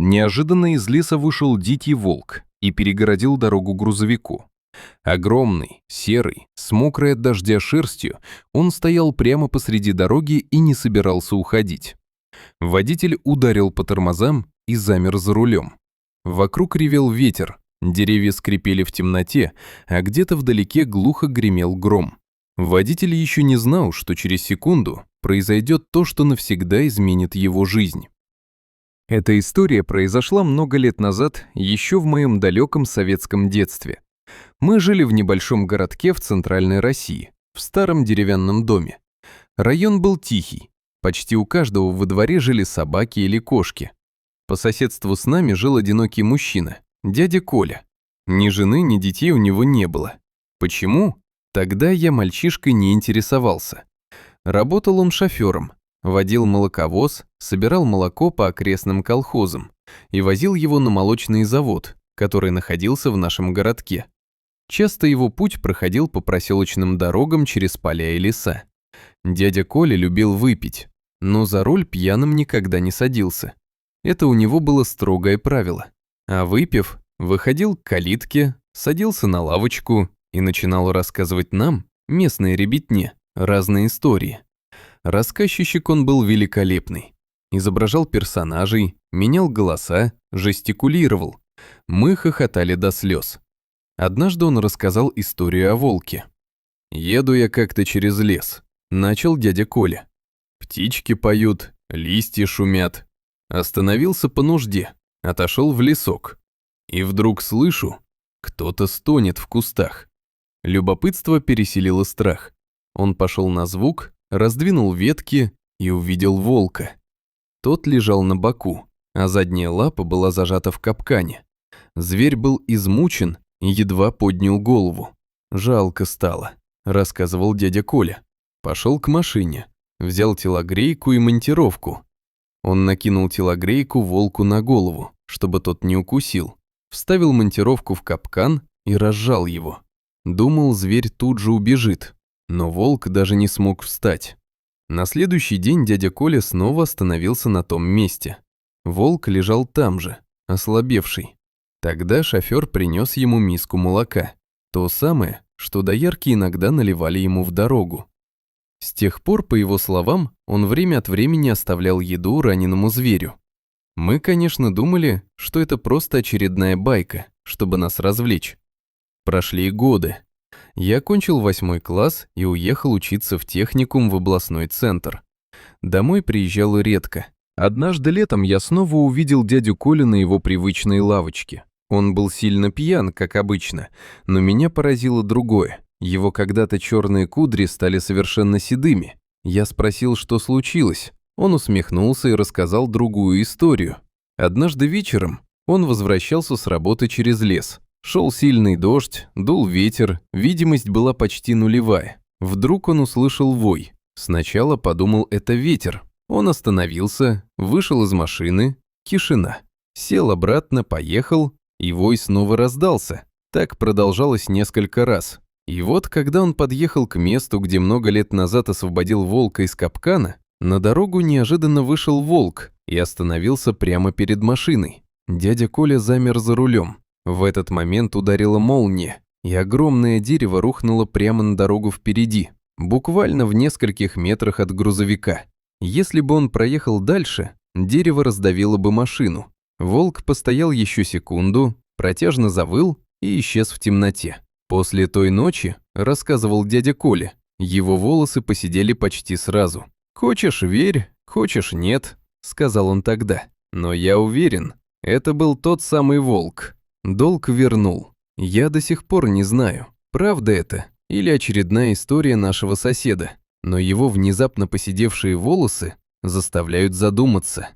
Неожиданно из леса вышел дикий волк и перегородил дорогу грузовику. Огромный, серый, с мокрой от дождя шерстью, он стоял прямо посреди дороги и не собирался уходить. Водитель ударил по тормозам и замер за рулем. Вокруг ревел ветер, деревья скрипели в темноте, а где-то вдалеке глухо гремел гром. Водитель еще не знал, что через секунду произойдет то, что навсегда изменит его жизнь. Эта история произошла много лет назад, еще в моем далеком советском детстве. Мы жили в небольшом городке в центральной России, в старом деревянном доме. Район был тихий, почти у каждого во дворе жили собаки или кошки. По соседству с нами жил одинокий мужчина, дядя Коля. Ни жены, ни детей у него не было. Почему? Тогда я мальчишкой не интересовался. Работал он шофером, водил молоковоз, собирал молоко по окрестным колхозам и возил его на молочный завод, который находился в нашем городке. Часто его путь проходил по проселочным дорогам через поля и леса. Дядя Коля любил выпить, но за руль пьяным никогда не садился. Это у него было строгое правило. А выпив, выходил к калитке, садился на лавочку и начинал рассказывать нам, местной ребятне, разные истории. Рассказчик он был великолепный. Изображал персонажей, менял голоса, жестикулировал. Мы хохотали до слез. Однажды он рассказал историю о волке. «Еду я как-то через лес», — начал дядя Коля. «Птички поют, листья шумят. Остановился по нужде, отошел в лесок. И вдруг слышу, кто-то стонет в кустах. Любопытство переселило страх. Он пошел на звук, раздвинул ветки и увидел волка. Тот лежал на боку, а задняя лапа была зажата в капкане. Зверь был измучен и едва поднял голову. «Жалко стало», — рассказывал дядя Коля. Пошел к машине, взял телогрейку и монтировку. Он накинул телогрейку волку на голову, чтобы тот не укусил, вставил монтировку в капкан и разжал его. Думал, зверь тут же убежит, но волк даже не смог встать. На следующий день дядя Коля снова остановился на том месте. Волк лежал там же, ослабевший. Тогда шофер принес ему миску молока, то самое, что доярки иногда наливали ему в дорогу. С тех пор, по его словам, он время от времени оставлял еду раненому зверю. Мы, конечно, думали, что это просто очередная байка, чтобы нас развлечь. Прошли годы. Я окончил 8 класс и уехал учиться в техникум в областной центр. Домой приезжал редко. Однажды летом я снова увидел дядю Колю на его привычной лавочке. Он был сильно пьян, как обычно, но меня поразило другое. Его когда-то черные кудри стали совершенно седыми. Я спросил, что случилось. Он усмехнулся и рассказал другую историю. Однажды вечером он возвращался с работы через лес. Шел сильный дождь, дул ветер, видимость была почти нулевая. Вдруг он услышал вой. Сначала подумал, это ветер. Он остановился, вышел из машины, тишина. Сел обратно, поехал, и вой снова раздался. Так продолжалось несколько раз. И вот, когда он подъехал к месту, где много лет назад освободил волка из капкана, на дорогу неожиданно вышел волк и остановился прямо перед машиной. Дядя Коля замер за рулем. В этот момент ударила молния, и огромное дерево рухнуло прямо на дорогу впереди, буквально в нескольких метрах от грузовика. Если бы он проехал дальше, дерево раздавило бы машину. Волк постоял еще секунду, протяжно завыл и исчез в темноте. После той ночи, рассказывал дядя Коля, его волосы поседели почти сразу. «Хочешь — верь, хочешь — нет», — сказал он тогда. Но я уверен, это был тот самый волк. Долг вернул. Я до сих пор не знаю, правда это или очередная история нашего соседа, но его внезапно поседевшие волосы заставляют задуматься.